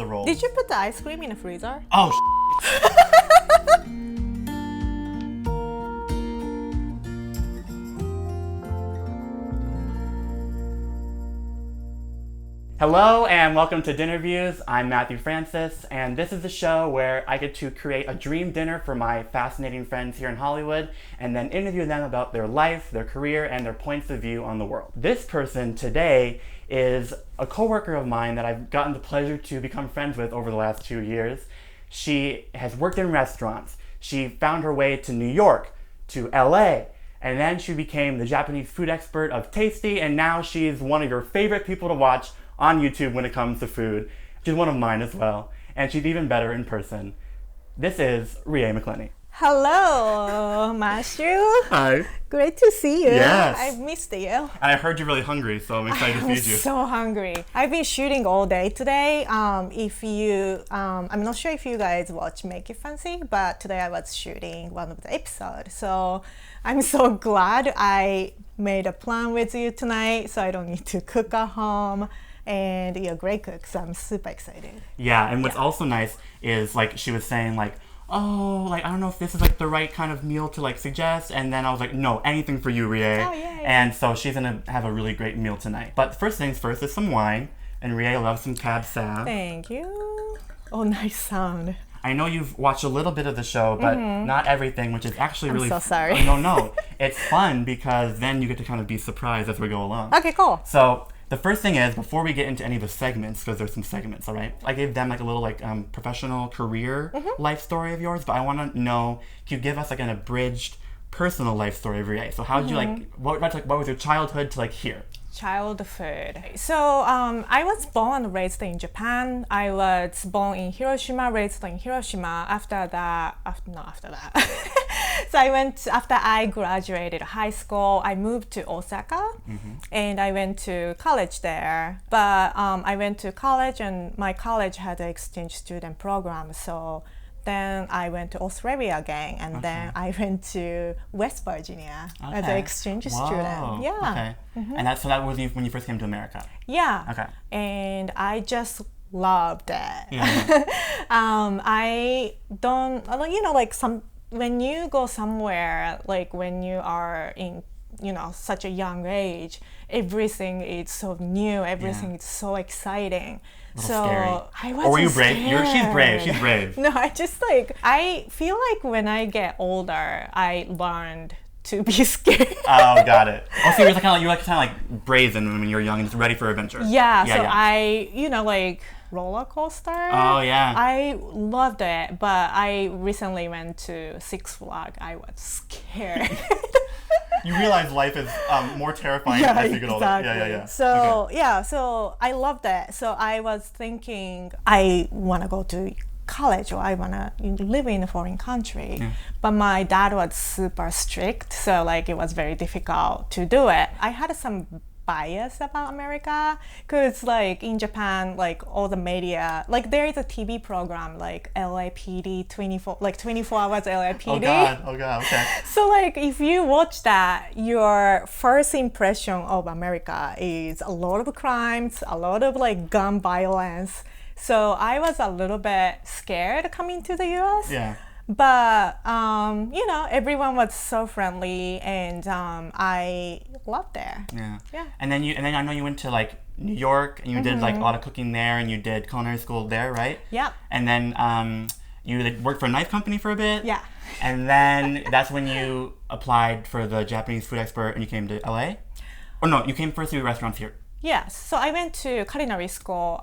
the roll. Did you put the ice cream in the freezer? Oh, Hello and welcome to DinnerViews. I'm Matthew Francis, and this is the show where I get to create a dream dinner for my fascinating friends here in Hollywood and then interview them about their life, their career, and their points of view on the world. This person today is a coworker of mine that I've gotten the pleasure to become friends with over the last 2 years. She has worked in restaurants. She found her way to New York, to LA, and then she became the Japanese food expert of Tasty, and now she's one of your favorite people to watch on YouTube when it comes to food. She's one of mine as well, and she's even better in person. This is Rie McClenney. Hello, Matthew. Hi. Great to see you. Yes. I've missed you. And I heard you're really hungry, so I'm excited to feed you. I'm so hungry. I've been shooting all day today. I'm not sure if you guys watch Make It Fancy, but today I was shooting one of the episodes. So I'm so glad I made a plan with you tonight, so I don't need to cook at home. And you're a great cook, so I'm super excited. Yeah, and what's also nice is, like, she was saying, like, oh, like, I don't know if this is, like, the right kind of meal to, like, suggest. And then I was like, no, anything for you, Rie. Oh, yeah. And so she's going to have a really great meal tonight. But first things first is some wine. And Rie loves some cab sauv. Thank you. Oh, nice sound. I know you've watched a little bit of the show, but not everything, which is actually really... I'm so sorry. No. It's fun because then you get to kind of be surprised as we go along. Okay, cool. So the first thing is, before we get into any of the segments, because there's some segments, all right? I gave them like a little like professional career life story of yours, but I want to know, can you give us like an abridged personal life story of Rie? So how did you like, what was your childhood to like here? Childhood. So I was born and raised in Japan. I was born in Hiroshima, raised in Hiroshima. After that. So after I graduated high school, I moved to Osaka and I went to college there. But I went to college and my college had an exchange student program. So then I went to Australia again, and then I went to West Virginia as an exchange student. Yeah. Okay. And that was when you first came to America? Yeah. Okay. And I just loved it. Yeah. I don't, like when you go somewhere, like when you are in, such a young age, everything is so new, everything is so exciting. So scary. I wasn't Or were you brave? scared. She's brave. No, I feel like when I get older, I learned to be scared. Oh, got it. Also, you're kind of like brazen when you were young and just ready for adventure. Yeah. I, like roller coaster. Oh yeah. I loved it, but I recently went to Six Flags. I was scared. You realize life is more terrifying as you get older. Yeah. So so I loved it. So I was thinking I want to go to college or I want to live in a foreign country. Yeah. But my dad was super strict, so like it was very difficult to do it. I had some bias about America because like in Japan, like all the media, like there is a TV program like LAPD 24 hours LAPD. Oh god, okay. So like if you watch that, your first impression of America is a lot of crimes, a lot of like gun violence. So I was a little bit scared coming to the US. Yeah. But everyone was so friendly, and I loved there. Yeah. And then I know you went to like New York, and you did like a lot of cooking there, and you did culinary school there, right? Yeah. And then you like, worked for a knife company for a bit. Yeah. And then that's when you applied for the Japanese food expert, and you came to LA. Or no, you came first to restaurants here. Yes, so I went to culinary school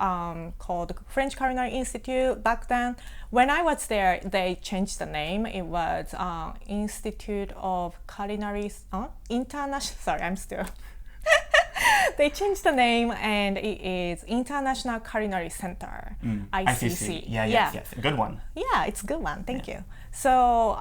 called French Culinary Institute back then. When I was there, they changed the name. It was Institute of Culinary International. Sorry, I'm still. They changed the name, and it is International Culinary Center, ICC. Yes. Good one. Yeah, it's a good one. Thank you. So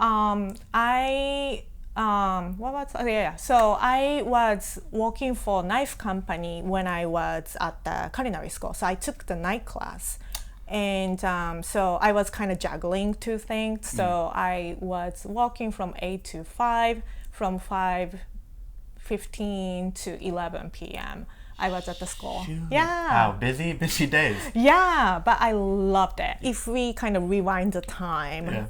So I was working for a knife company when I was at the culinary school. So I took the knife class. And so I was kind of juggling two things. So I was working from 8 to 5, from 5:15 to 11 p.m. I was at the school. Shoot. Yeah. Wow, busy days. Yeah, but I loved it. If we kind of rewind the time,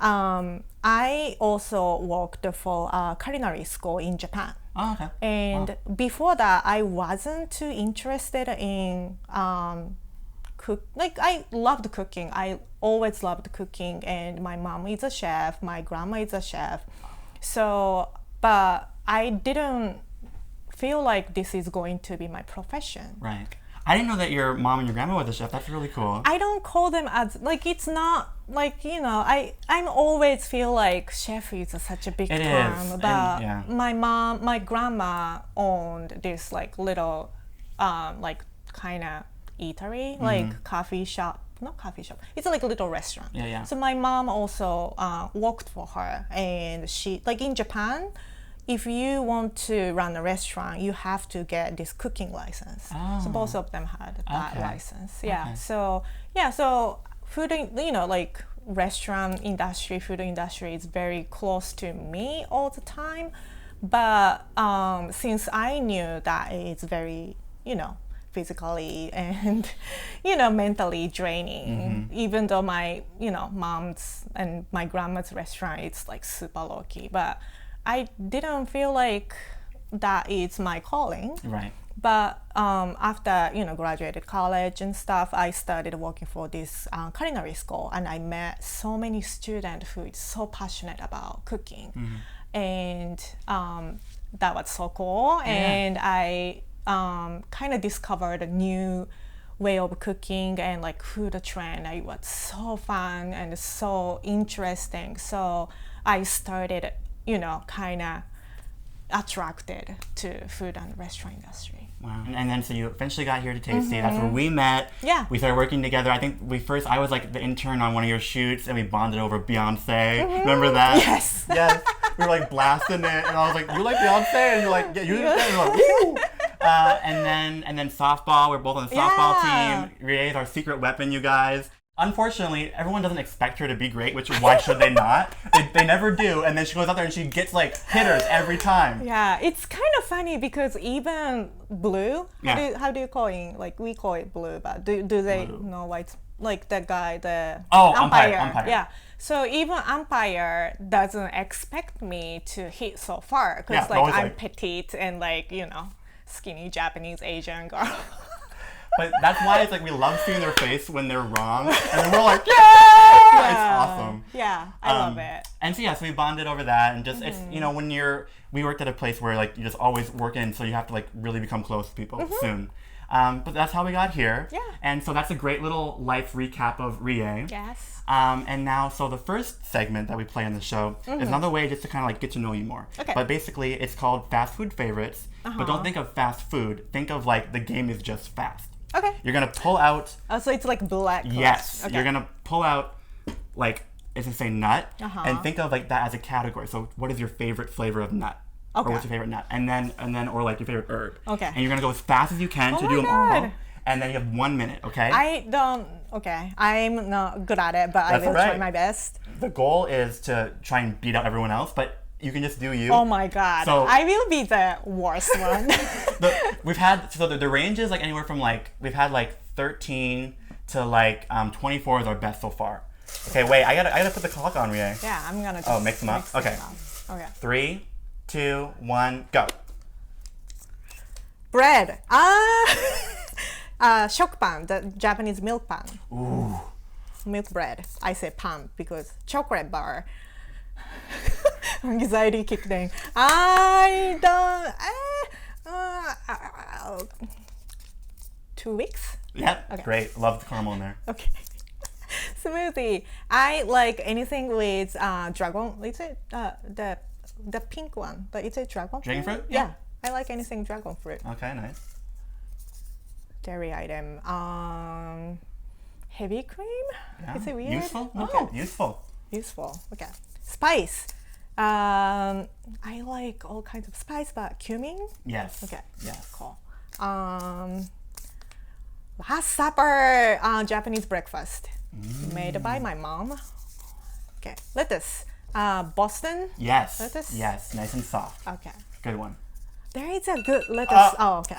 I also worked for a culinary school in Japan. Oh, okay. And before that, I wasn't too interested in I loved cooking. I always loved cooking, and my mom is a chef, my grandma is a chef. So, but I didn't feel like this is going to be my profession. Right. I didn't know that your mom and your grandma were the chef. That's really cool. I don't call them as like it's not like I'm always feel like chef is such a big term. But my grandma owned this like little like kind of eatery, like coffee shop. Not coffee shop. It's like a little restaurant. Yeah. So my mom also worked for her, and she like in Japan, if you want to run a restaurant, you have to get this cooking license. Oh. So both of them had that license. Yeah. Okay. So food, like restaurant industry, food industry is very close to me all the time. But since I knew that it's very, physically and mentally draining, even though my mom's and my grandma's restaurant, it's like super low key, but I didn't feel like that is my calling. Right. But after graduated college and stuff, I started working for this culinary school, and I met so many students who is so passionate about cooking, and that was so cool. Yeah. And I kind of discovered a new way of cooking and like food trend. It was so fun and so interesting. So I started, kind of attracted to food and restaurant industry. Wow. And then so you eventually got here to Tasty. That's where we met. Yeah. We started working together. I think I was like the intern on one of your shoots, and we bonded over Beyonce. Remember that? Yes. Yes. We were like blasting it, and I was like, "You like Beyonce?" And you're like, "Yeah, you do." And we're like, "Woo!" And then softball. We're both on the softball team. Rie is our secret weapon, you guys. Unfortunately, everyone doesn't expect her to be great, which why should they not? They never do, and then she goes out there and she gets like hitters every time. Yeah, it's kind of funny because even Blue, how do you call it? Like we call it Blue, but do they know why it's like the guy, the umpire? Yeah. So even umpire doesn't expect me to hit so far because I'm petite and skinny Japanese Asian girl. But that's why it's like we love seeing their face when they're wrong, and then we're like, yeah! It's awesome. Yeah, I love it. And so we bonded over that, and just it's when we worked at a place where like you're just always working, so you have to like really become close to people soon. But that's how we got here. Yeah. And so that's a great little life recap of Rie. Yes. And now, so the first segment that we play on the show is another way just to kind of like get to know you more. Okay. But basically, it's called Fast Food Favorites. But don't think of fast food. Think of like the game is just fast. Okay. You're gonna pull out. Oh, so it's like black. Yes. Okay. You're gonna pull out, like, it's gonna say nut, and think of like that as a category. So, what is your favorite flavor of nut? Okay. Or what's your favorite nut? And then, or like your favorite herb. Okay. And you're gonna go as fast as you can to do them all. And then you have 1 minute. Okay. I'm not good at it, but I will try my best. The goal is to try and beat out everyone else, but you can just do you. Oh my god. So I will be the worst one. The range is like anywhere from like, we've had like 13 to like 24 is our best so far. Okay, wait, I gotta put the clock on, Rie. Yeah, I'm gonna just mix them up? Okay. 3, 2, 1, go. Bread. Shokupan, the Japanese milk pan. Ooh. Milk bread. I say pan because chocolate bar. Anxiety kicked in. I don't. 2 weeks? Yeah, okay. Great. Love the caramel in there. Okay. Smoothie. I like anything with dragon. Is it the pink one? But is it dragon fruit? Dragon fruit? Yeah. I like anything dragon fruit. Okay, nice. Dairy item. Heavy cream? Yeah. Is it weird? Useful? Okay, useful. Useful. Okay. Spice. I like all kinds of spice, but cumin? Yes. Okay. Yes. Cool. Last supper, Japanese breakfast. Made by my mom. Okay. Lettuce. Boston? Yes. Lettuce? Yes. Nice and soft. Okay. Good one. There is a good lettuce. Okay.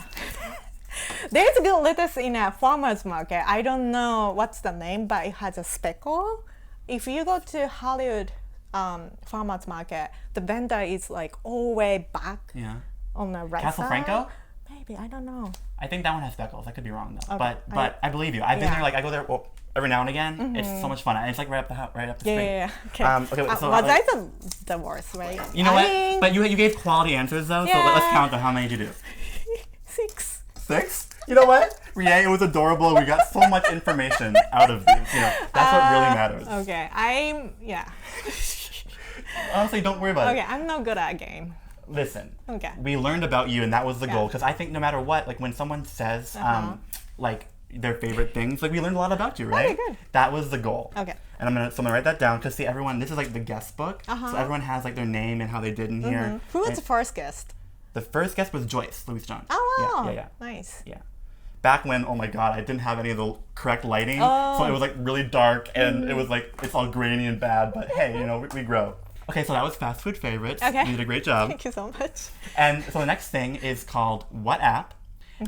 There's good lettuce in a farmer's market. I don't know what's the name, but it has a speckle. If you go to Hollywood farmer's market, the vendor is like all the way back on the right Castle side. Franco? Maybe, I don't know. I think that one has speckles. I could be wrong though. Okay. But I believe you. I've been there. Like I go there every now and again. It's so much fun. And it's like right up the street. Yeah. Okay. So was I the worst, right? You know what? But you gave quality answers though. So let's count them. How many did you do? 6. 6? You know what? Rie, it was adorable. We got so much information out of these. You know, that's what really matters. Okay. Honestly, don't worry about it. Okay, I'm not good at game. Listen. Okay. We learned about you, and that was the goal. Because I think no matter what, like when someone says, like their favorite things, like we learned a lot about you, right? Okay, good. That was the goal. Okay. And I'm gonna write that down because see, everyone, this is like the guest book, so everyone has like their name and how they did in here. Who was the first guest? The first guest was Joyce Louis John. Oh wow. Yeah. Nice. Yeah. Back when, oh my god, I didn't have any of the correct lighting, so it was like really dark and it was like it's all grainy and bad. But hey, you know, we grow. Okay, so that was fast food favorites. Okay. You did a great job. Thank you so much. And so the next thing is called What App,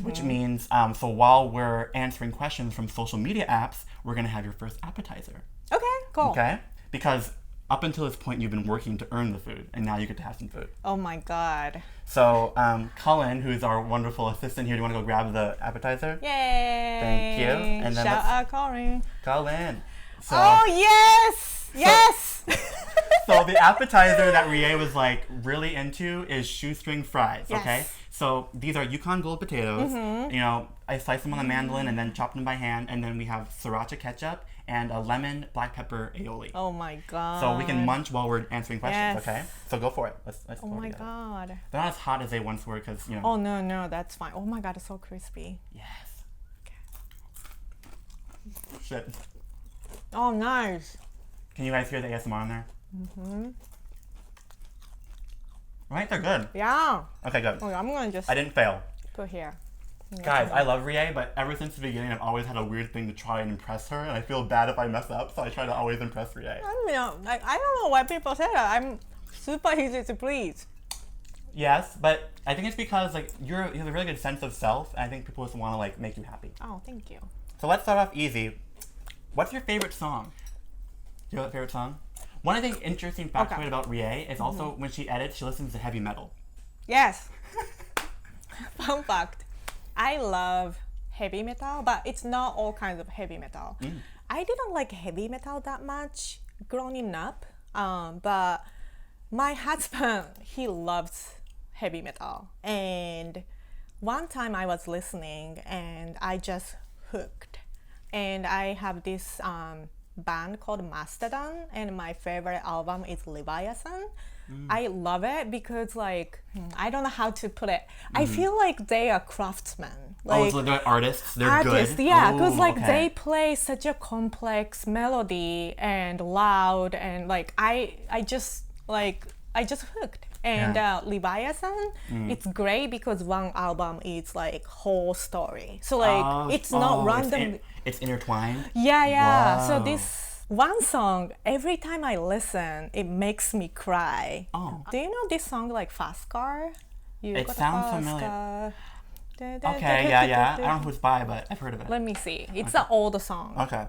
which means, so while we're answering questions from social media apps, we're going to have your first appetizer. Okay, cool. Okay? Because up until this point, you've been working to earn the food, and now you get to have some food. Oh my god. So, Cullen, who's our wonderful assistant here, do you want to go grab the appetizer? Yay! Thank you. And then shout out Corinne. Cullen. So, Oh yes! Yes! So the appetizer that Rie was like really into is shoestring fries, okay? Yes. So these are Yukon Gold potatoes. You know, I slice them on the mandolin and then chop them by hand, and then we have sriracha ketchup and a lemon black pepper aioli. Oh my god. So we can munch while we're answering questions, Yes. okay? So go for it. Let's Oh go my together. god. They're not as hot as they once were because, you know. Oh no, that's fine. Oh my god, it's so crispy. Yes. Shit. Oh nice. Can you guys hear the ASMR on there? Right? They're good. Yeah. Okay, good. Okay, I'm gonna just I didn't fail. put here. Guys, I love Rie, but ever since the beginning, I've always had a weird thing to try and impress her, and I feel bad if I mess up, so I try to always impress Rie. I don't know why people say that. I'm super easy to please. Yes, but I think it's because like you have a really good sense of self, and I think people just want to like make you happy. Oh, thank you. So let's start off easy. What's your favorite song? Do you have a favorite song? One I think interesting factoid about Rie is also when she edits, she listens to heavy metal. Yes. Fun fact. I love heavy metal, but it's not all kinds of heavy metal. I didn't like heavy metal that much growing up, but my husband, he loves heavy metal. And one time I was listening and I just hooked. And I have this band called Mastodon, and my favorite album is Leviathan. I love it because like I don't know how to put it. I feel like they are craftsmen. Like, so they're artists. They're artists, good. yeah, because like okay. they play such a complex melody and loud, and like I just hooked. And Leviathan, it's great because one album is like whole story. So like it's not random. It's intertwined. Yeah. Wow. So this one song, every time I listen, it makes me cry. Oh. Do you know this song like Fast Car? It sounds familiar. Car. Okay, yeah. I don't know who it's by, but I've heard of it. Let me see. It's an old song. Okay.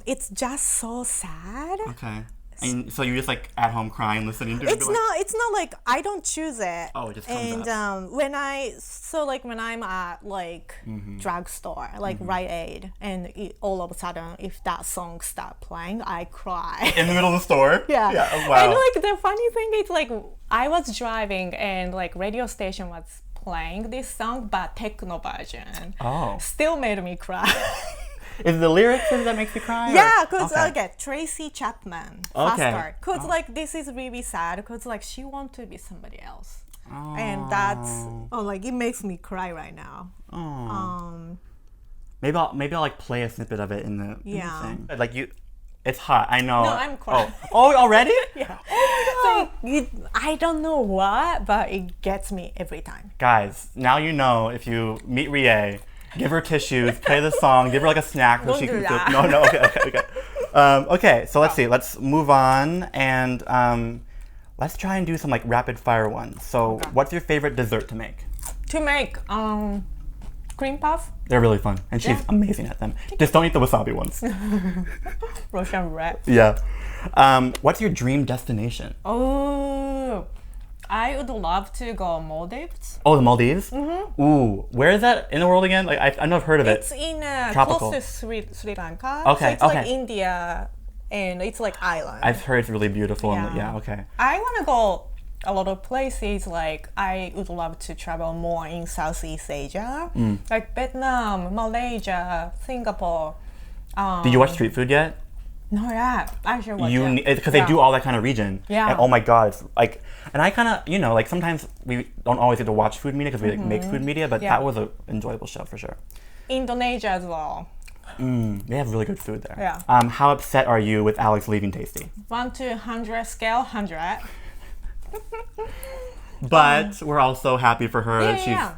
It's just so sad. Okay. And so you're just like at home crying, listening to it? It's not like I don't choose it. Oh, it just comes and up. when I'm at like drugstore, like Rite Aid, and all of a sudden if that song start playing, I cry. In the middle of the store? Yeah. Oh, wow. And like the funny thing is like I was driving and like radio station was playing this song, but techno version. Oh. Still made me cry. Is the lyrics that makes you cry? Yeah, because Tracy Chapman, Okay. because like this is really sad because like she wants to be somebody else, Oh. and that's like it makes me cry right now. Oh. Maybe I'll like play a snippet of it in the thing. Like it's hot. I know. No, I'm crying. Oh, already? Yeah. Oh my God. So I don't know what, but it gets me every time. Guys, now you know if you meet Rie, give her tissues, play the song, give her like a snack so she can that. feel. No, okay. Okay, so let's see. Let's move on and let's try and do some like rapid fire ones. So, what's your favorite dessert to make? To make cream puff. They're really fun, and she's amazing at them. Just don't eat the wasabi ones. Russian roulette. Yeah. What's your dream destination? Oh, I would love to go Maldives. Oh, the Maldives? Ooh, where is that in the world again? Like I know I've heard of it. It's in Tropical. close to Sri Lanka. Okay, So it's okay. like India, and it's like island. I've heard it's really beautiful. Yeah. And, yeah, okay. I want to go a lot of places. Like I would love to travel more in Southeast Asia, like Vietnam, Malaysia, Singapore. Did you watch Street Food yet? No, yeah, I should watch it. Because they do all that kind of region. Yeah. And oh my God, it's like, and I kind of, like sometimes we don't always get to watch food media because we like, make food media, but that was an enjoyable show for sure. Indonesia as well. They have really good food there. Yeah. How upset are you with Alix leaving Tasty? 1 to 100 scale, 100. But we're also happy for her.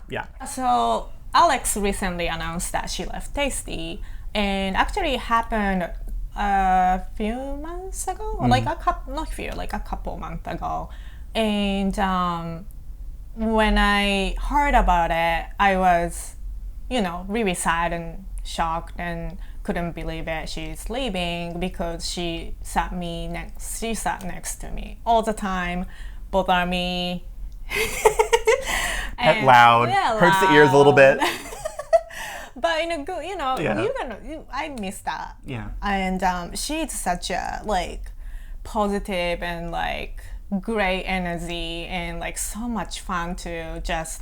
Yeah. So Alix recently announced that she left Tasty, and actually it happened a few months ago, like a couple months ago. And when I heard about it, I was, really sad and shocked and couldn't believe it. She's leaving because she sat next to me all the time, bother me. And loud, hurts the ears a little bit. But in a good, Yeah. I miss that. Yeah. And she's such a positive and great energy and so much fun to just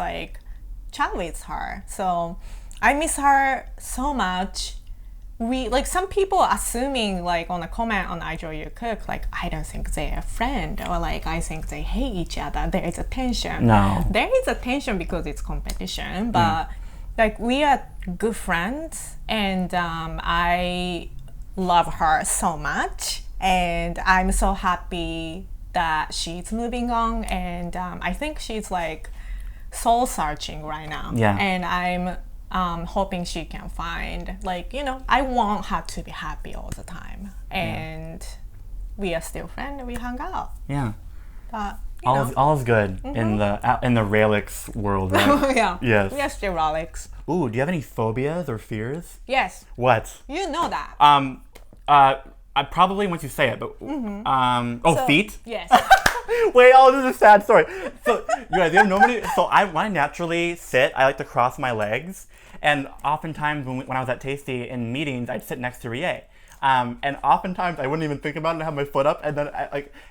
chat with her. So I miss her so much. We some people assuming on a comment on I Draw You Cook, I don't think they're a friend, or I think they hate each other. There is a tension. No. There is a tension because it's competition, but we are good friends, and I love her so much, and I'm so happy that she's moving on, and I think she's soul searching right now. Yeah. And I'm hoping she can find I want her to be happy all the time, and we are still friends. We hung out. Yeah. But all is good in the ralix world, right? yeah. Yes. We are still ralix. Ooh, do you have any phobias or fears? Yes. What? You know that. I probably once you say it, but feet. Yes. Wait, this is a sad story. So you guys, when I naturally sit, I like to cross my legs, and oftentimes when I was at Tasty in meetings, I'd sit next to Rie. And oftentimes I wouldn't even think about it and have my foot up, and then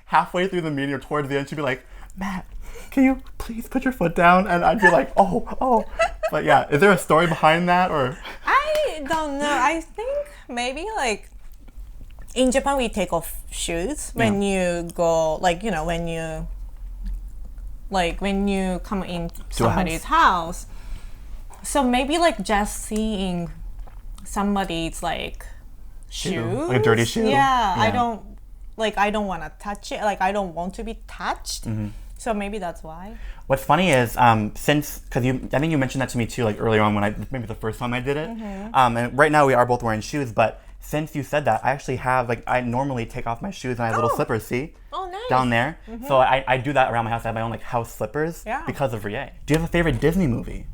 halfway through the meeting or towards the end, she'd be like, Matt, can you please put your foot down? And I'd be like, oh. But yeah, is there a story behind that, or? I don't know. I think maybe in Japan we take off shoes when you go when you come in somebody's house. So maybe just seeing somebody's shoes, a dirty shoe. Yeah. I don't want to touch it. I don't want to be touched. So maybe that's why. What's funny is because I think you mentioned that to me too, earlier on when maybe the first time I did it. And right now we are both wearing shoes, but since you said that, I actually have I normally take off my shoes and I have little slippers. See? Oh, nice. Down there. So I do that around my house. I have my own house slippers because of Rie. Do you have a favorite Disney movie?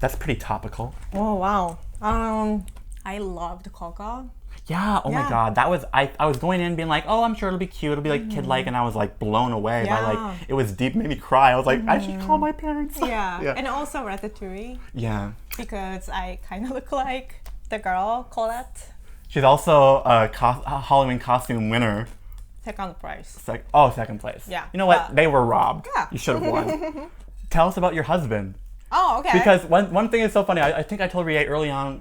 That's pretty topical. Oh wow. I loved Coco. Yeah. Oh my God. That was I was going in being oh, I'm sure it'll be cute. It'll be kid-like, and I was blown away by it was deep, made me cry. I was I should call my parents. Yeah. And also Ratatouille. Yeah. Because I kind of look like the girl Colette. She's also a Halloween costume winner. Second prize. Second place. Yeah. You know what? They were robbed. Yeah. You should have won. Tell us about your husband. Oh, okay. Because one thing is so funny. I think I told Rie early on.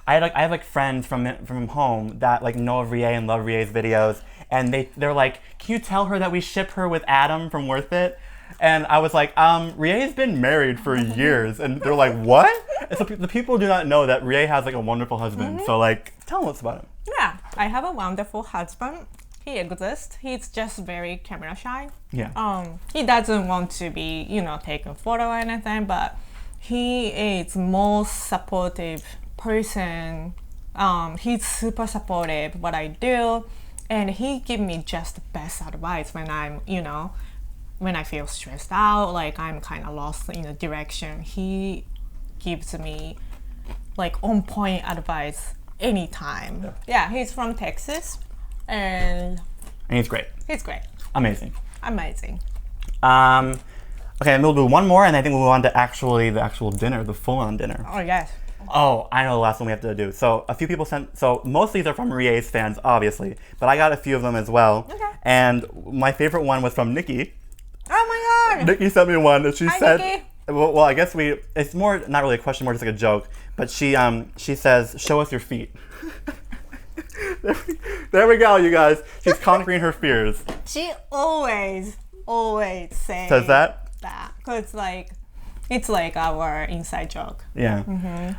I have friends from home that know of Rie and love Rie's videos, and they're like, can you tell her that we ship her with Adam from Worth It? And I was like, Rie's been married for years, and they're like, what? And so the people do not know that Rie has a wonderful husband. So tell us about him. Yeah, I have a wonderful husband. He exists. He's just very camera shy. Yeah. He doesn't want to be, taking photo or anything, but he is most supportive person. He's super supportive what I do, and he give me just the best advice when I'm, when I feel stressed out, I'm kind of lost in a direction. He gives me like on point advice anytime. Yeah, he's from Texas, and he's great. He's great. Amazing. Amazing. Okay, and we'll do one more, and I think we'll move on to the actual dinner, the full-on dinner. Oh yes. Oh, I know the last one we have to do. So a few people sent, so most of these are from Rie's fans, obviously, but I got a few of them as well. Okay. And my favorite one was from Nikki. Oh my god! Nikki sent me one that she Hi, said, Nikki. well, I guess it's more, not really a question, more just like a joke, but she says, show us your feet. There we go, you guys. She's conquering her fears. She always Says that? Cause it's like our inside joke. Yeah.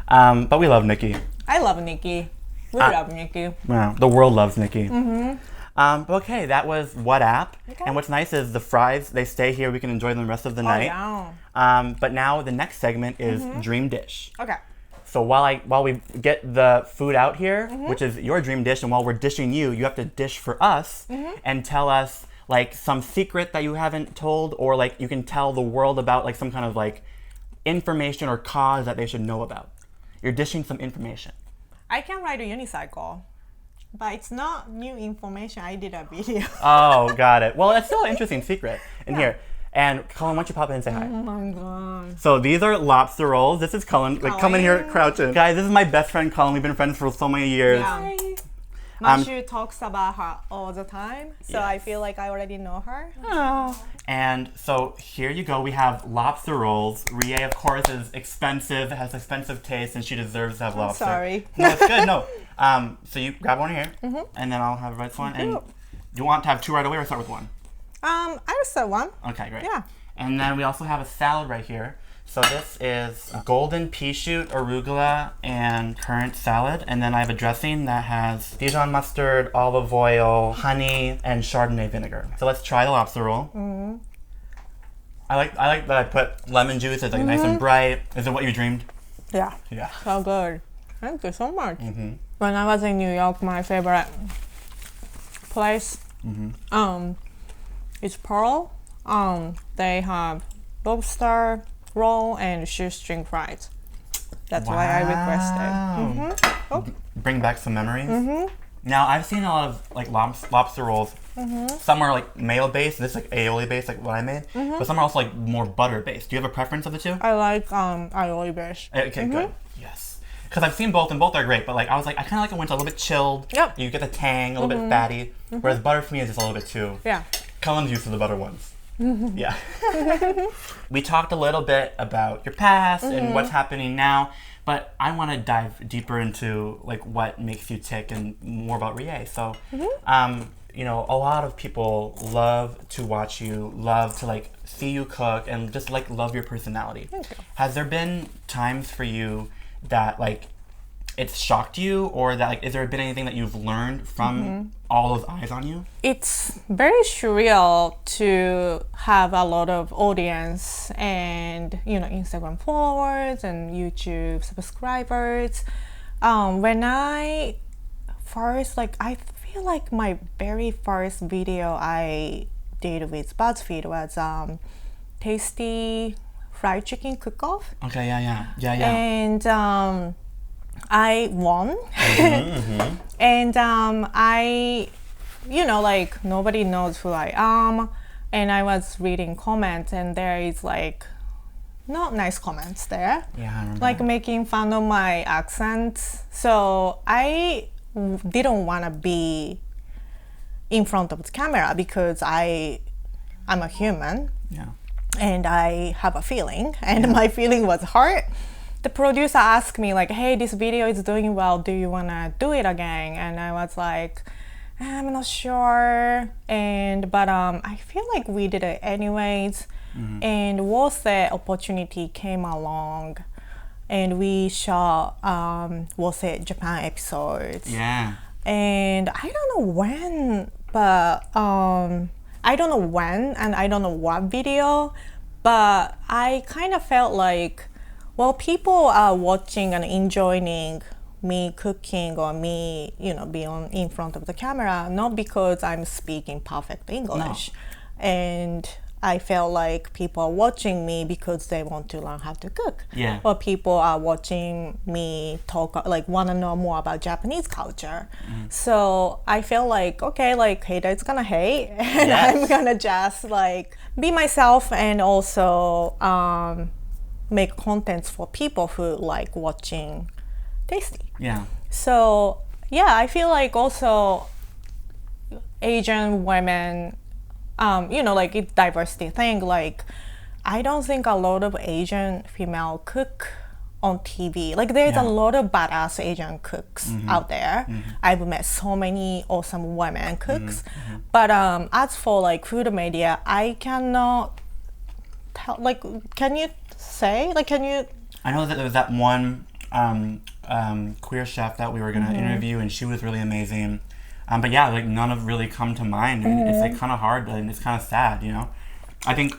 But we love Nikki. I love Nikki. We love Nikki. Yeah, the world loves Nikki. But okay, that was What App. Okay. And what's nice is the fries, they stay here. We can enjoy them the rest of the night. Yeah. But now the next segment is Dream Dish. Okay. So while we get the food out here, which is your dream dish, and while we're dishing you, you have to dish for us and tell us like some secret that you haven't told, or like you can tell the world about like some kind of like information or cause that they should know about. You're dishing some information. I can ride a unicycle, but it's not new information. I did a video. Oh, got it. Well, it's still an interesting secret in here. And Cullen, why don't you pop in and say hi? Oh my god. So these are lobster rolls. This is Cullen. Like, come in here, crouch in. Guys, this is my best friend Cullen. We've been friends for so many years. Yeah. Mashu talks about her all the time, so I feel like I already know her. Oh. And so here you go. We have lobster rolls. Rie, of course, is expensive, has expensive taste, and she deserves to have lobster. Sorry. No, it's good. No. So you grab one here, and then I'll have the right one. And do you want to have two right away, or start with one? I just said one. Okay, great. Yeah. And then we also have a salad right here. So this is golden pea shoot, arugula, and currant salad. And then I have a dressing that has Dijon mustard, olive oil, honey, and Chardonnay vinegar. So let's try the lobster roll. I like that I put lemon juice. It's like nice and bright. Is it what you dreamed? Yeah. Yeah. So good. Thank you so much. When I was in New York, my favorite place is Pearl. They have lobster roll and shoestring fries. That's why I requested. Bring back some memories. Now I've seen a lot of like lobster rolls. Some are like mayo based. This is like aioli based, like what I made. But some are also like more butter based. Do you have a preference of the two? I like aioli based. Okay, good. Yes. Because I've seen both and both are great. But like I was like, I kind of like it when it's a little bit chilled. Yep. You get the tang, a little bit fatty. Whereas butter for me is just a little bit too. Yeah. Cullen's used to the butter ones. Yeah. We talked a little bit about your past and what's happening now, but I want to dive deeper into like what makes you tick and more about Rie. So, you know, a lot of people love to watch you, love to like see you cook, and just like love your personality. Thank you. Has there been times for you that like it's shocked you, or that like is there been anything that you've learned from all those eyes on you? It's very surreal to have a lot of audience and, you know, Instagram followers and YouTube subscribers. When I first, like, I feel like my very first video I did with BuzzFeed was Tasty fried chicken cook-off. Okay, yeah. And I won. And I, you know, like nobody knows who I am. And I was reading comments, and there is like not nice comments there. Yeah, I remember. Like making fun of my accent. So I didn't want to be in front of the camera because I'm a human. Yeah. And I have a feeling, and my feeling was hurt. The producer asked me like, hey, this video is doing well, do you want to do it again? And I was like, I'm not sure, but I feel like we did it anyways. And once the opportunity came along, and we shot Japan episodes. Yeah. And I don't know when, but I don't know when and I don't know what video, but I kind of felt like, well, people are watching and enjoying me cooking or me, you know, being in front of the camera, not because I'm speaking perfect English. No. And I feel like people are watching me because they want to learn how to cook. Yeah. Or people are watching me talk, like want to know more about Japanese culture. So I feel like, okay, like haters gonna hate, and I'm gonna just like be myself and also make contents for people who like watching Tasty. Yeah. So yeah, I feel like also Asian women, like it's diversity thing. Like, I don't think a lot of Asian female cook on TV. Like, there's a lot of badass Asian cooks out there. I've met so many awesome women cooks. But as for like food media, I cannot tell. Like, can you say? Like, can you? I know that there was that one queer chef that we were gonna interview, and she was really amazing. But yeah, like none have really come to mind, and it's like kind of hard, and it's kind of sad, you know. I think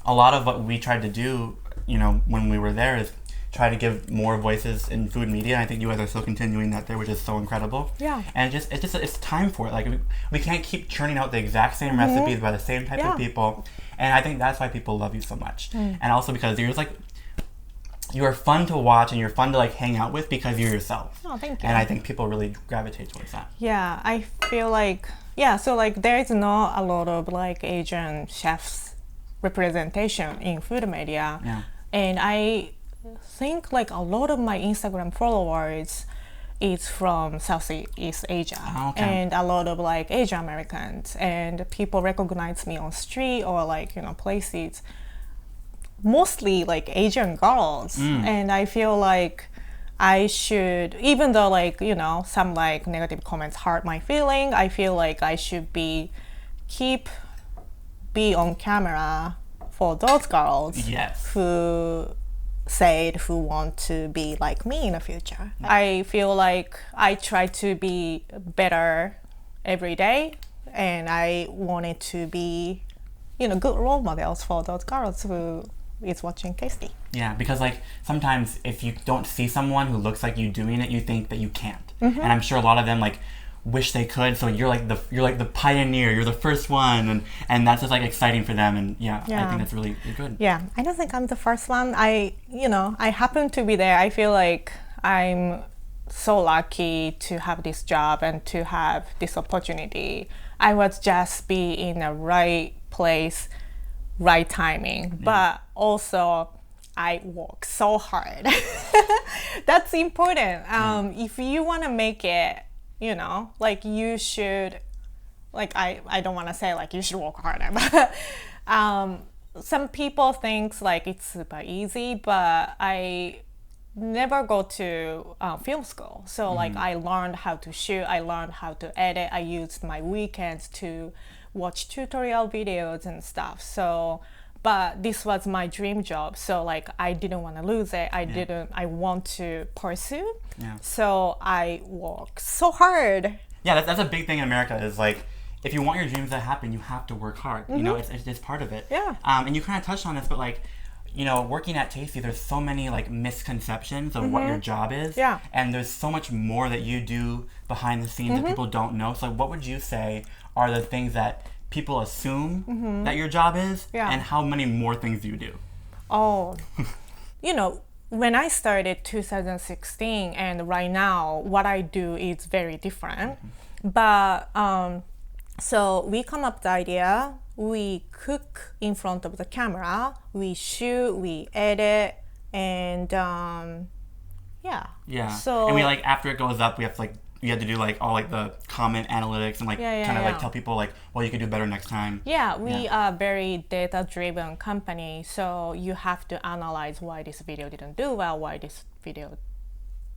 a lot of what we tried to do, you know, when we were there is try to give more voices in food media. And I think you guys are still continuing that there, which is so incredible. Yeah. And it's time for it. Like we can't keep churning out the exact same recipes by the same type of people, and I think that's why people love you so much. And also because you're just like, you are fun to watch and you're fun to like hang out with because you're yourself. Oh, thank you. And I think people really gravitate towards that. Yeah, I feel like, so like there is not a lot of like Asian chefs representation in food media. Yeah. And I think like a lot of my Instagram followers is from Southeast Asia. Oh, okay. And a lot of like Asian Americans, and people recognize me on street or like, places. Mostly like Asian girls, and I feel like I should, even though like some like negative comments hurt my feeling, I feel like I should be on camera for those girls who want to be like me in the future. I feel like I try to be better every day, and I wanted to be good role models for those girls who is watching Tasty. Yeah, because like sometimes if you don't see someone who looks like you doing it, you think that you can't. And I'm sure a lot of them like wish they could. So you're like the pioneer. You're the first one, and that's just like exciting for them. And I think that's really good. Yeah, I don't think I'm the first one. I happen to be there. I feel like I'm so lucky to have this job and to have this opportunity. I was just be in the right place, right timing, but also I work so hard. That's important. If you want to make it, like you should, like I don't want to say like you should work harder, but some people think like it's super easy, but I never go to film school. So like I learned how to shoot, I learned how to edit, I used my weekends to watch tutorial videos and stuff. So, but this was my dream job. So like I didn't want to lose it. I want to pursue. Yeah. So I work so hard. Yeah, that's a big thing in America is like, if you want your dreams to happen, you have to work hard. You know, it's part of it. Yeah. And you kind of touched on this, but like, working at Tasty, there's so many like misconceptions of what your job is. Yeah. And there's so much more that you do behind the scenes that people don't know. So what would you say are the things that people assume that your job is, and how many more things do you do? Oh, when I started 2016 and right now, what I do is very different. But so we come up with the idea, we cook in front of the camera, we shoot, we edit, and Yeah. So and we like after it goes up, we have to like you had to do like all like the comment analytics and like kind of like tell people like, well, you could do better next time. Yeah, we are very data-driven company, so you have to analyze why this video didn't do well, why this video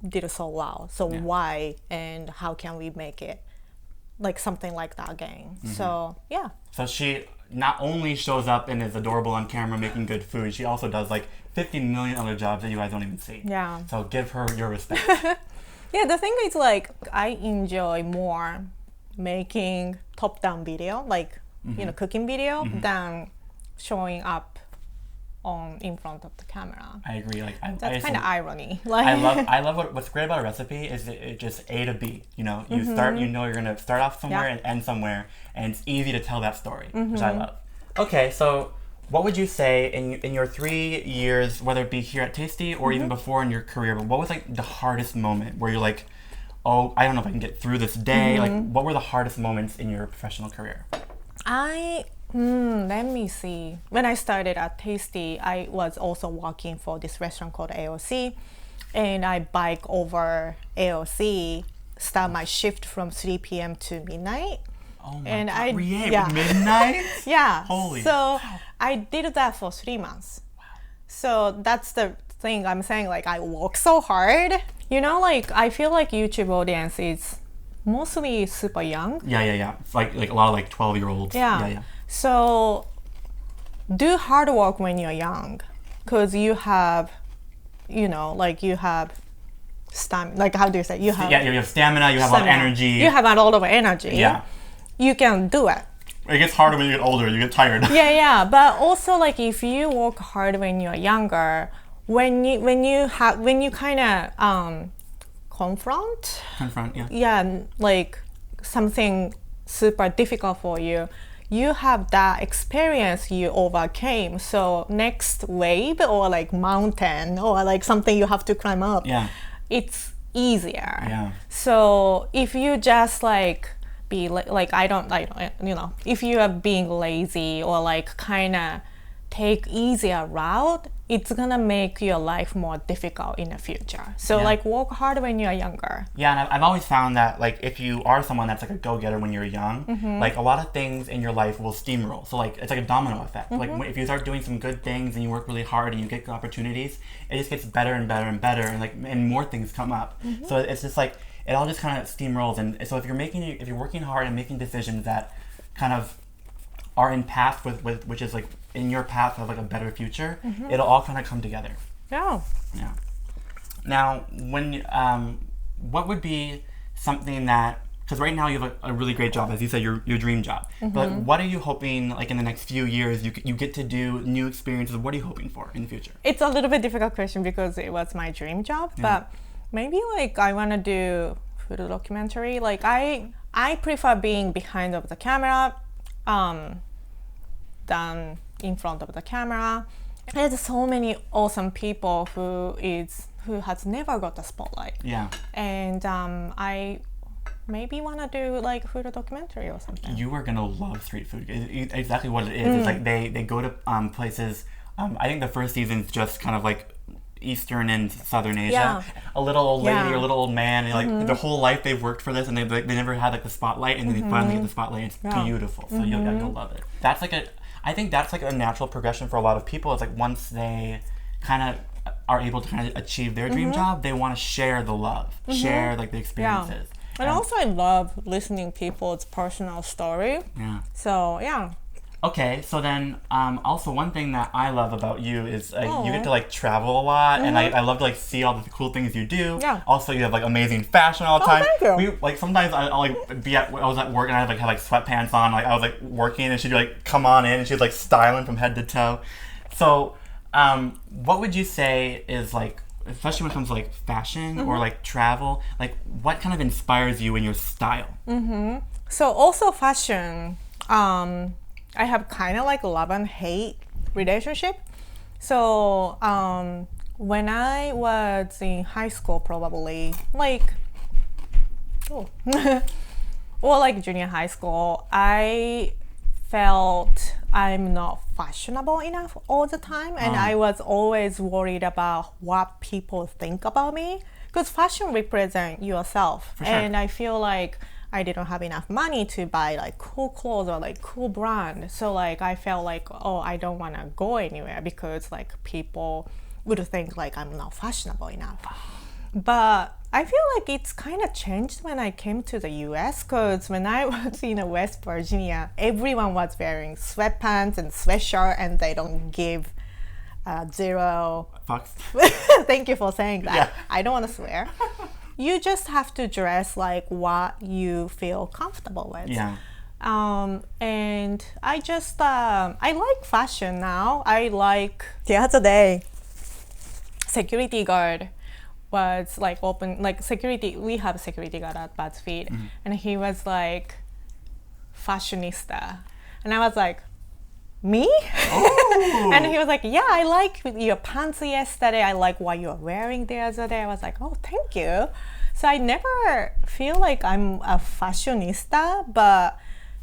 did so well. So why and how can we make it like something like that again? So yeah. So she not only shows up and is adorable on camera making good food, she also does like 50 million other jobs that you guys don't even see. Yeah. So give her your respect. Yeah, the thing is like I enjoy more making top-down video, like cooking video, than showing up in front of the camera. I agree. Like that's kind of irony. Like I love what's great about a recipe is it just A to B. You start. You're gonna start off somewhere and end somewhere, and it's easy to tell that story, which I love. Okay, so what would you say in your 3 years, whether it be here at Tasty or even before in your career, but what was like the hardest moment where you're like, oh, I don't know if I can get through this day? Like, what were the hardest moments in your professional career? Let me see. When I started at Tasty, I was also working for this restaurant called AOC, and I bike over AOC, start my shift from 3 p.m. to midnight. Oh my And God, midnight? Yeah. Holy. So I did that for 3 months. Wow. So that's the thing I'm saying, like I work so hard. You know, like I feel like YouTube audience is mostly super young. Yeah. It's like a lot of like 12-year-olds. Yeah. So do hard work when you're young, because you have, you know, like you have stamina. Like how do you say? You have you have stamina. You have a lot of energy. You have a lot of energy. Yeah. You can do it. It gets harder when you get older. You get tired. Yeah. But also, like if you work hard when you're younger, when you kind of confront, like something super difficult for you, you have that experience you overcame. So next wave or like mountain or like something you have to climb up, it's easier. Yeah. So if you just like be like I don't you know, if you are being lazy or like kind of take easier route, it's gonna make your life more difficult in the future. So like work hard when you're younger. Yeah, and I've always found that like if you are someone that's like a go-getter when you're young, like a lot of things in your life will steamroll. So like it's like a domino effect. Like if you start doing some good things and you work really hard and you get good opportunities, it just gets better and better and better, and more things come up. So it's just like it all just kind of steamrolls. And so if you're working hard and making decisions that kind of are in path with which is like in your path of like a better future, it'll all kind of come together. Yeah. Now, when what would be something that, because right now you have a really great job, as you said, your dream job. But what are you hoping, like in the next few years, you get to do new experiences? What are you hoping for in the future? It's a little bit difficult question because it was my dream job, but maybe like I want to do food documentary. Like I prefer being behind of the camera than in front of the camera. There's so many awesome people who has never got the spotlight. Yeah. And I maybe want to do like food documentary or something. You are gonna love street food. It's exactly what it is. It's like they go to places. I think the first season's just kind of like Eastern and Southern Asia. A little old lady or a little old man, and like their whole life they've worked for this, and they never had like the spotlight, and then they finally get the spotlight. And it's beautiful. So you'll love it. I think that's like a natural progression for a lot of people. It's like once they kind of are able to kind of achieve their dream job, they want to share the love, share like the experiences. And also I love listening people's personal story. So Okay, so then also one thing that I love about you is you get to like travel a lot, and I love to like see all the cool things you do. Also, you have like amazing fashion all the time. Thank you. We like sometimes I'll like I was at work and I like had like sweatpants on, like I was like working, and she'd be like, "Come on in," and she's like styling from head to toe. So, what would you say is like, especially when it comes to like fashion or like travel, like what kind of inspires you in your style? So also fashion. I have kind of like love and hate relationship. So when I was in high school, probably like, or like junior high school, I felt I'm not fashionable enough all the time, and I was always worried about what people think about me, because fashion represents yourself. And I feel like I didn't have enough money to buy like cool clothes or like cool brand. So like I felt like, oh, I don't want to go anywhere because like people would think like I'm not fashionable enough. But I feel like it's kind of changed when I came to the US, because when I was in West Virginia, everyone was wearing sweatpants and sweatshirt, and they don't give zero fucks. Thank you for saying that. I don't want to swear. You just have to dress like what you feel comfortable with. And I just I like fashion now. I like the other day, security guard was like open, like security, we have a security guard at BuzzFeed, and he was like fashionista, and I was like, me? Oh. And he was like, yeah, I like your pants yesterday. I like what you were wearing the other day. I was like, oh, thank you. So I never feel like I'm a fashionista, but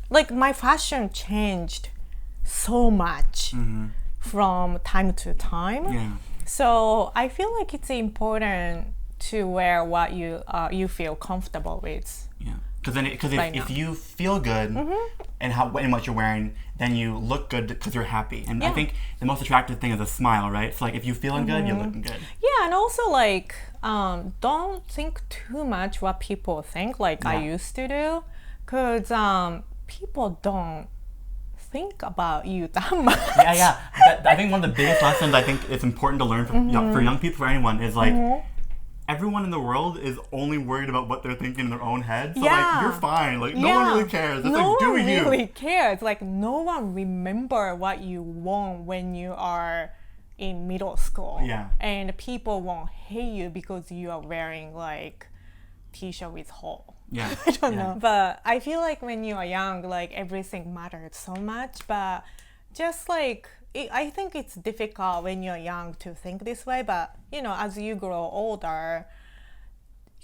like my fashion changed so much from time to time. Yeah. So I feel like it's important to wear what you feel comfortable with. Yeah. Because if you feel good and what you're wearing, then you look good because you're happy. And I think the most attractive thing is a smile, right? So like if you're feeling good, you're looking good. Yeah, and also like don't think too much what people think like I used to do, because people don't think about you that much. Yeah. I think one of the biggest lessons I think it's important to learn for young people, for anyone, is like everyone in the world is only worried about what they're thinking in their own head. So like you're fine. Like no one really cares. It's like do you. No one really cares. Like no one remember what you want when you are in middle school. Yeah. And people won't hate you because you are wearing like t-shirt with hole. Yeah. I don't know. But I feel like when you are young, like everything matters so much. But just like I think it's difficult when you're young to think this way, but you know, as you grow older,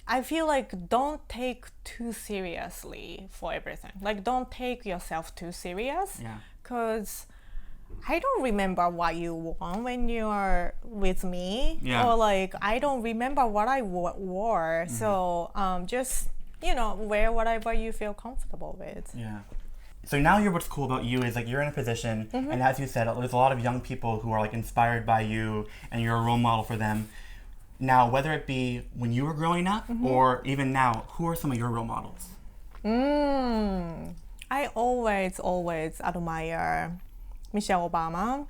I feel like don't take too seriously for everything. Like don't take yourself too serious. Yeah. Because I don't remember what you want when you are with me. Yeah. Or like I don't remember what I wore. So just, you know, wear whatever you feel comfortable with. Yeah. So now what's cool about you is like you're in a position, and as you said, there's a lot of young people who are like inspired by you, and you're a role model for them. Now, whether it be when you were growing up or even now, who are some of your role models? I always admire Michelle Obama.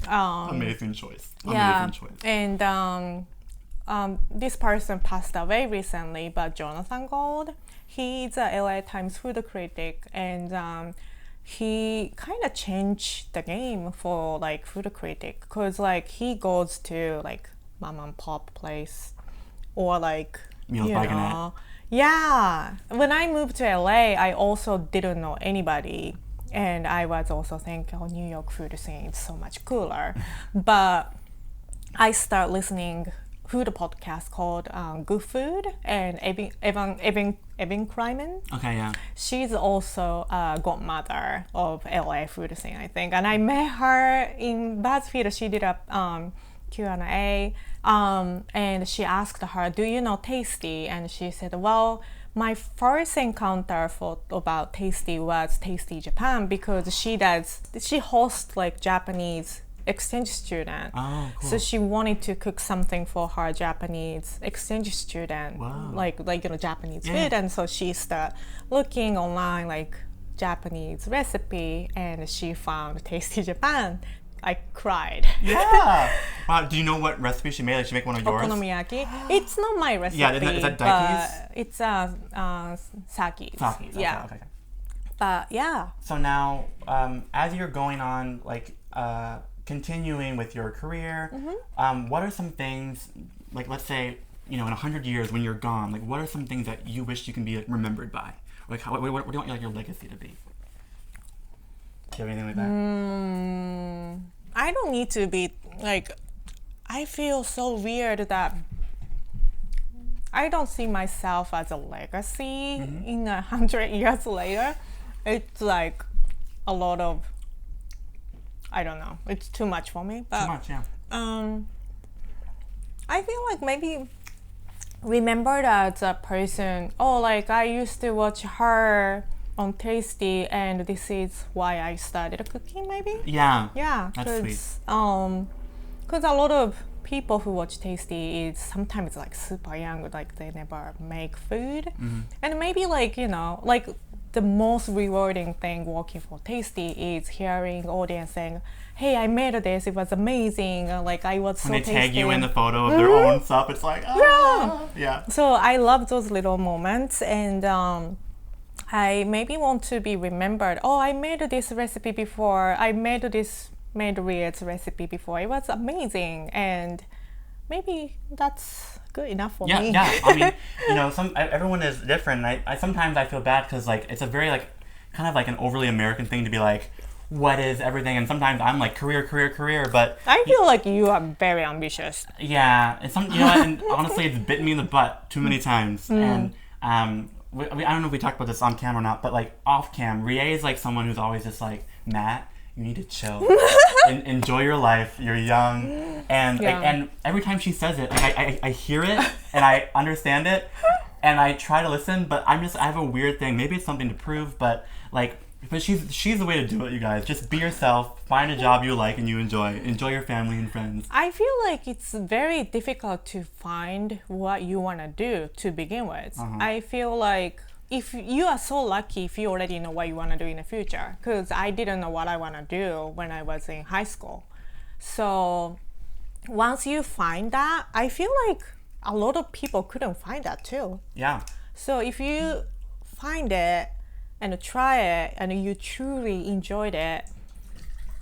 Amazing choice. Yeah. And this person passed away recently, but Jonathan Gold. He's a LA Times food critic, and he kind of changed the game for like food critic, because like he goes to like mom and pop place or like Meals by Gannett. Yeah. When I moved to LA, I also didn't know anybody, and I was also thinking, oh, New York food scene is so much cooler. But I start listening food podcast called Good Food, and Evan Kryman. Okay, yeah. She's also a godmother of LA food scene, I think. And I met her in BuzzFeed. She did a Q&A, and she asked her, do you know Tasty? And she said, well, my first encounter about Tasty was Tasty Japan, because she hosts like Japanese exchange student. Oh, cool. So she wanted to cook something for her Japanese exchange student. Wow. like you know, Japanese food. And so she started looking online like Japanese recipe, and she found Tasty Japan. I cried. Yeah. Wow. Do you know what recipe she made? Like she make one of yours? Okonomiyaki. It's not my recipe. Yeah, is that Daiki's? It's Saki's. Saki's. Yeah. Okay. But yeah. So now, as you're going on, like continuing with your career, what are some things, like let's say, you know, in 100 years when you're gone, like what are some things that you wish you can be remembered by? Like what do you want like your legacy to be? Do you have anything like that? I don't need to be like, I feel so weird that I don't see myself as a legacy in 100 years later. It's like a lot of, I don't know, it's too much for me. But, too much, yeah. I feel like maybe remember that a person, oh, like I used to watch her on Tasty, and this is why I started cooking, maybe? Yeah. Yeah, that's sweet. Because a lot of people who watch Tasty is sometimes like super young, like they never make food. And maybe like, you know, like the most rewarding thing working for Tasty is hearing audience saying, hey, I made this, it was amazing, like I was so tasty. When they tag you in the photo of their own stuff, it's like, yeah. So I love those little moments, and I maybe want to be remembered, oh, I made this recipe before, I made Rie's recipe before, it was amazing, and maybe that's good enough for me. Yeah, I mean, you know, everyone is different. I sometimes I feel bad because like it's a very like kind of like an overly American thing to be like, what is everything, and sometimes I'm like career, but I feel like you are very ambitious. yeah, and you know what, and honestly, it's bitten me in the butt too many times, and I don't know if we talked about this on camera or not, but like off cam, Rie is like someone who's always just like, Matt, you need to chill, enjoy your life, you're young, and like, and every time she says it, like I hear it and I understand it, and I try to listen, but I have a weird thing. Maybe it's something to prove, but like. But she's the way to do it, you guys. Just be yourself, find a job you like and you enjoy your family and friends. I feel like it's very difficult to find what you want to do to begin with. I feel like if you are so lucky if you already know what you want to do in the future, because I didn't know what I want to do when I was in high school. So once you find that, I feel like a lot of people couldn't find that too. Yeah. So if you find it and try it and you truly enjoyed it,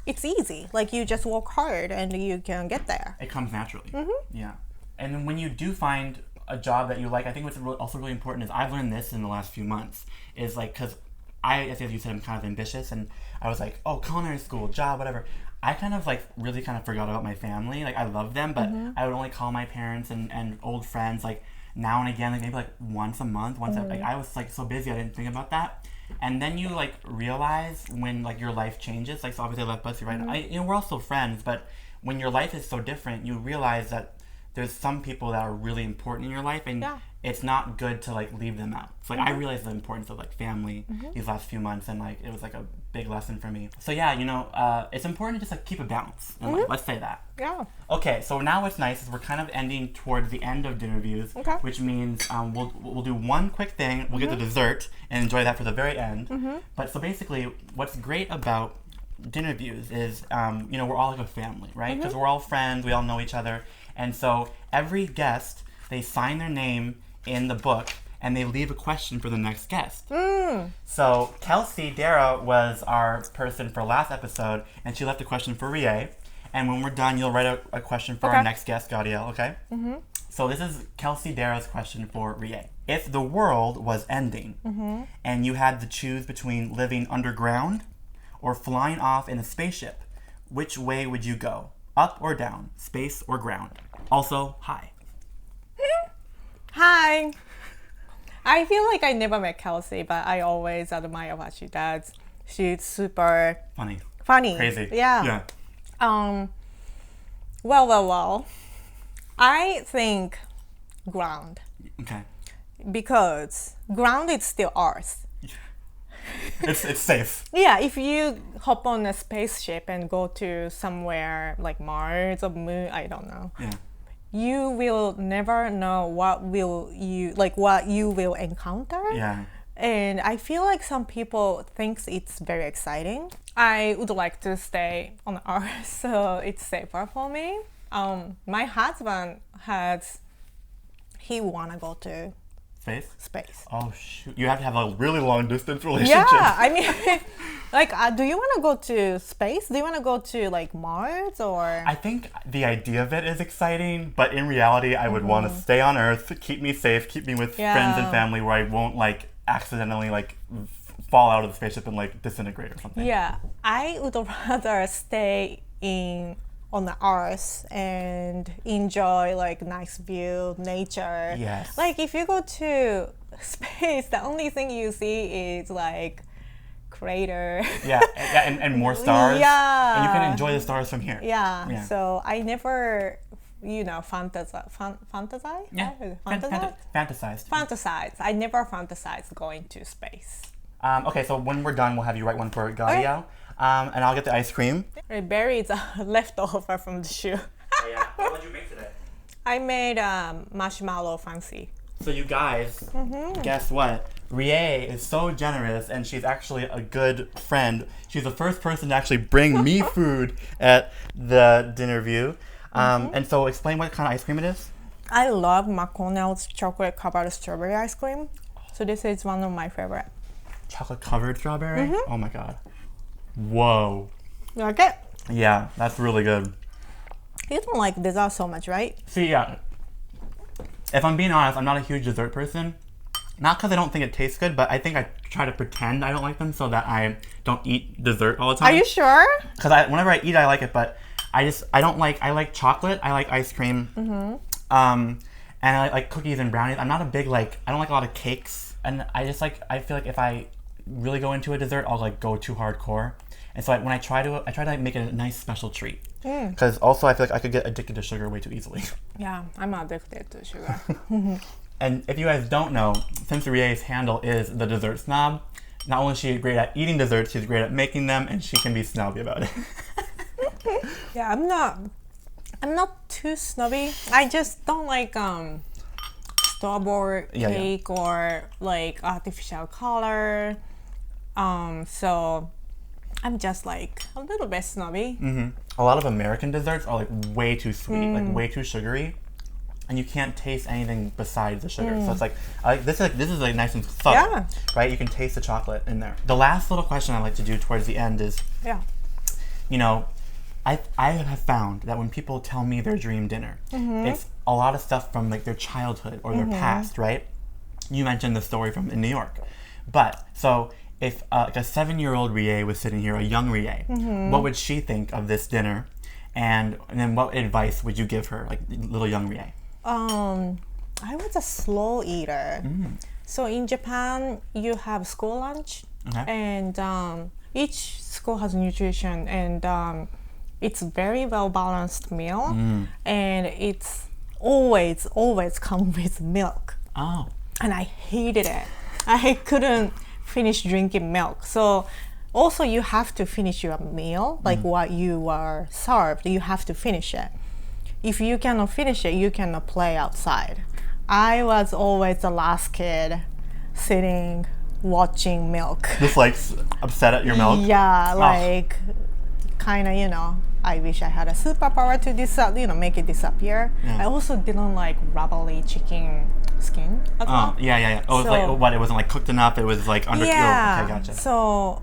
it's easy. Like you just work hard and you can get there. It comes naturally. Yeah. And then when you do find a job that you like, I think what's also really important is I've learned this in the last few months is like, because as you said, I'm kind of ambitious, and I was like, oh, culinary school, job, whatever. I kind of like really kind of forgot about my family. Like I love them, but I would only call my parents and old friends like now and again, like maybe like once a month, like I was like so busy I didn't think about that. And then you like realize when like your life changes, like so obviously I left BuzzFeed right now. We're all still friends, but when your life is so different, you realize that there's some people that are really important in your life, and it's not good to like leave them out. So like I realized the importance of like family these last few months, and like it was like a big lesson for me. So yeah, it's important to just like keep a balance. And, like, let's say that. Yeah. Okay, so now what's nice is we're kind of ending towards the end of DinnerViews, which means we'll do one quick thing. We'll get the dessert and enjoy that for the very end. But so basically, what's great about DinnerViews is we're all like a family, right? Because we're all friends, we all know each other, and so every guest, they sign their name in the book and they leave a question for the next guest. So Kelsey Dara was our person for last episode, and she left a question for Rie. And when we're done, you'll write a question for our next guest, Gadiel, okay? So this is Kelsey Dara's question for Rie. If the world was ending and you had to choose between living underground or flying off in a spaceship, which way would you go? Up or down? Space or ground? Also, hi. Hi. I feel like I never met Kelsey, but I always admire what she does. She's super funny. Crazy. Yeah. Well. I think ground. Okay. Because ground is still Earth. It's safe. Yeah, if you hop on a spaceship and go to somewhere like Mars or Moon, I don't know. Yeah. You will never know what you will encounter. Yeah. And I feel like some people think it's very exciting. I would like to stay on Earth, so it's safer for me. My husband he wanna go to space. Oh shoot! You have to have a really long distance relationship. Yeah, I mean, like, do you want to go to space? Do you want to go to like Mars or? I think the idea of it is exciting, but in reality, I would want to stay on Earth, keep me safe, keep me with friends and family, where I won't like accidentally like fall out of the spaceship and like disintegrate or something. Yeah, I would rather stay on the Earth and enjoy like nice view, nature. Yes. Like if you go to space, the only thing you see is like crater. Yeah, and more stars. Yeah. And you can enjoy the stars from here. Yeah. So I never, fantasize. Yeah. Fantasize. I never fantasized going to space. Okay, so when we're done, we'll have you write one for Gadiel. And I'll get the ice cream. Berries are leftover from the shoe. Oh yeah. What did you make today? I made marshmallow fancy. So you guys, guess what? Rie is so generous, and she's actually a good friend. She's the first person to actually bring me food at the DinnerView. And so explain what kind of ice cream it is. I love McConnell's chocolate covered strawberry ice cream. So this is one of my favorite. Chocolate covered strawberry? Oh my god. Whoa. You like it? Yeah, that's really good. You don't like dessert so much, right? See, yeah. If I'm being honest, I'm not a huge dessert person. Not because I don't think it tastes good, but I think I try to pretend I don't like them so that I don't eat dessert all the time. Are you sure? Because whenever I eat, I like it, but I don't like. I like chocolate. I like ice cream. And I like cookies and brownies. I'm not a big I don't like a lot of cakes, and I feel like if I really go into a dessert, I'll like go too hardcore. And so when I try to make it a nice special treat. Because also I feel like I could get addicted to sugar way too easily. Yeah, I'm addicted to sugar. And if you guys don't know, since Rie's handle is the dessert snob, not only is she great at eating desserts, she's great at making them, and she can be snobby about it. Yeah, I'm not too snobby. I just don't like store-bought cake or like artificial color. So I'm just like a little bit snobby. A lot of American desserts are like way too sweet, like way too sugary, and you can't taste anything besides the sugar. So it's like this is like nice and subtle, right? You can taste the chocolate in there. The last little question I like to do towards the end is, you know, I have found that when people tell me their dream dinner, it's a lot of stuff from like their childhood or their past, right? You mentioned the story from in New York, but so. If like a 7-year-old Rie was sitting here, a young Rie, what would she think of this dinner? And then what advice would you give her, like little young Rie? I was a slow eater. So in Japan, you have school lunch, and each school has nutrition, and it's very well balanced meal, and it's always come with milk. Oh. And I hated it. I couldn't finish drinking milk. So also you have to finish your meal, like what you are served, you have to finish it. If you cannot finish it, you cannot play outside. I was always the last kid sitting watching milk. Just like upset at your milk? Yeah, like kind of, you know, I wish I had a superpower to make it disappear. I also didn't like rubbery chicken skin as well. Yeah. Oh, so, it was like, it wasn't like cooked enough, it was like under... Yeah. Okay, gotcha. So,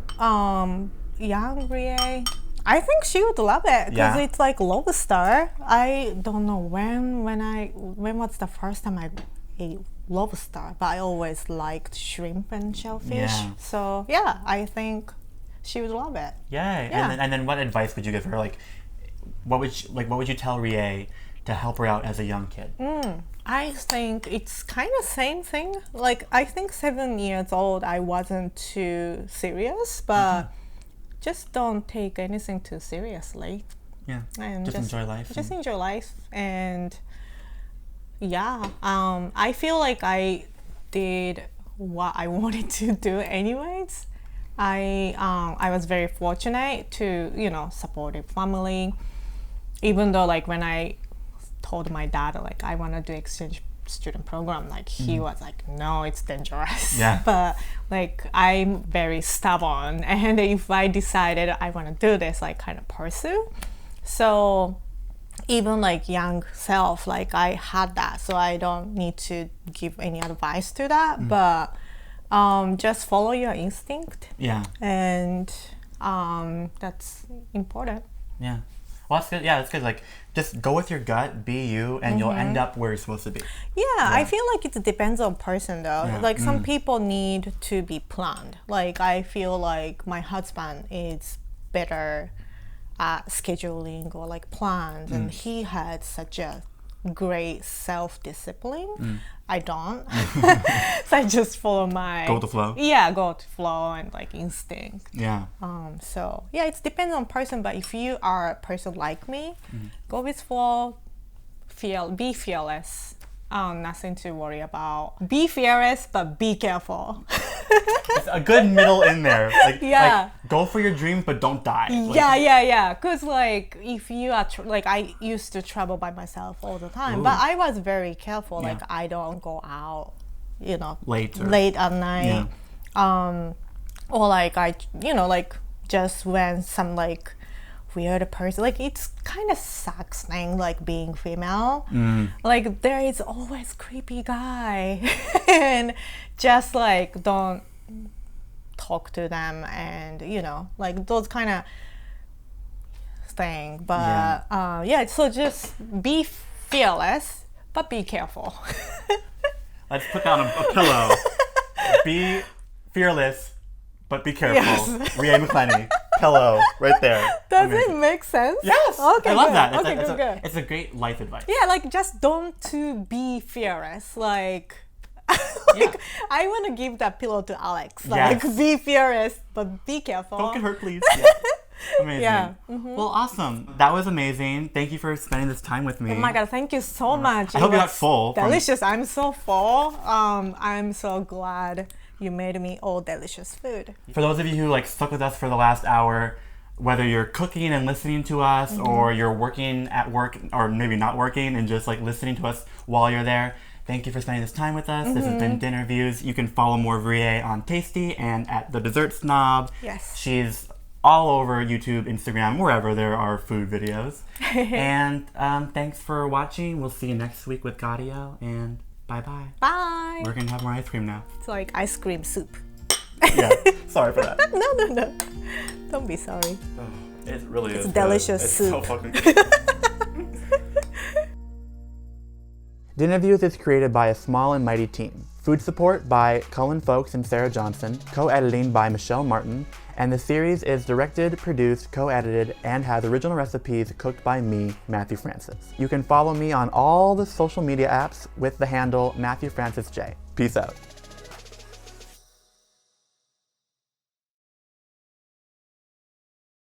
young Rie, I think she would love it because it's like lobster. I don't know when was the first time I ate lobster, but I always liked shrimp and shellfish. So, I think she would love it. And then what advice would you give her? Like, what would you tell Rie to help her out as a young kid? I think it's kind of same thing. Like, I think 7 years old, I wasn't too serious, but just don't take anything too seriously. Yeah, and just enjoy life. Just enjoy life, and I feel like I did what I wanted to do anyways. I was very fortunate to support a family, even though like when I told my dad like I want to do exchange student program, like he was like, no, it's dangerous. But like I'm very stubborn, and if I decided I want to do this, like kind of pursue. So even like young self, like I had that, so I don't need to give any advice to that, but just follow your instinct. And that's important. Well, that's good. That's good. Like, just go with your gut, be you, and you'll end up where you're supposed to be. I feel like it depends on person though. Like some people need to be planned. Like I feel like my husband is better at scheduling or like plans, and he had such a great self-discipline. I don't. So I just follow my... Go with the flow? Go with the flow and like instinct. So it depends on person, but if you are a person like me, go with flow, be fearless. Nothing to worry about. Be fearless, but be careful. It's a good middle in there. Like go for your dreams, but don't die. Because like if you are like I used to travel by myself all the time, but I was very careful. Like I don't go out, late at night. Or like I, like just when some like weird person, like it's kind of sucks thing like being female. Like there is always creepy guy and just like don't talk to them, and like those kind of thing. But so just be fearless but be careful. Let's put down a pillow Be fearless, but be careful. Yes. Rie McClenney. Hello, right there. Does Amazing. it make sense? Yes. Okay, I love good. that. Okay, good. It's a great life advice. Yeah, like just don't to be fearless. Like, Yeah. I want to give that pillow to Alix. Like, Yes. be fearless, but be careful. Don't get hurt, please. Yeah. Amazing. Yeah. Well, awesome. That was amazing. Thank you for spending this time with me. Oh my god, thank you so much. I hope It you got was full. Delicious. I'm so full. I'm so glad you made me all delicious food. For those of you who like stuck with us for the last hour, whether you're cooking and listening to us or you're working at work or maybe not working and just like listening to us while you're there, thank you for spending this time with us. This has been DinnerViews. You can follow more of Rie on Tasty and at The Dessert Snob. Yes. She's all over YouTube, Instagram, wherever there are food videos. And thanks for watching. We'll see you next week with Gaudio, and bye-bye. Bye. We're gonna have more ice cream now. It's like ice cream soup. Yeah, sorry for that. No. Don't be sorry. It really is It's delicious It's soup. so fucking good. DinnerViews is created by a small and mighty team. Food support by Cullen Folks and Sarah Johnson, co-editing by Michelle Martin, and the series is directed, produced, co-edited, and has original recipes cooked by me, Matthew Francis. You can follow me on all the social media apps with the handle Matthew Francis J. Peace out.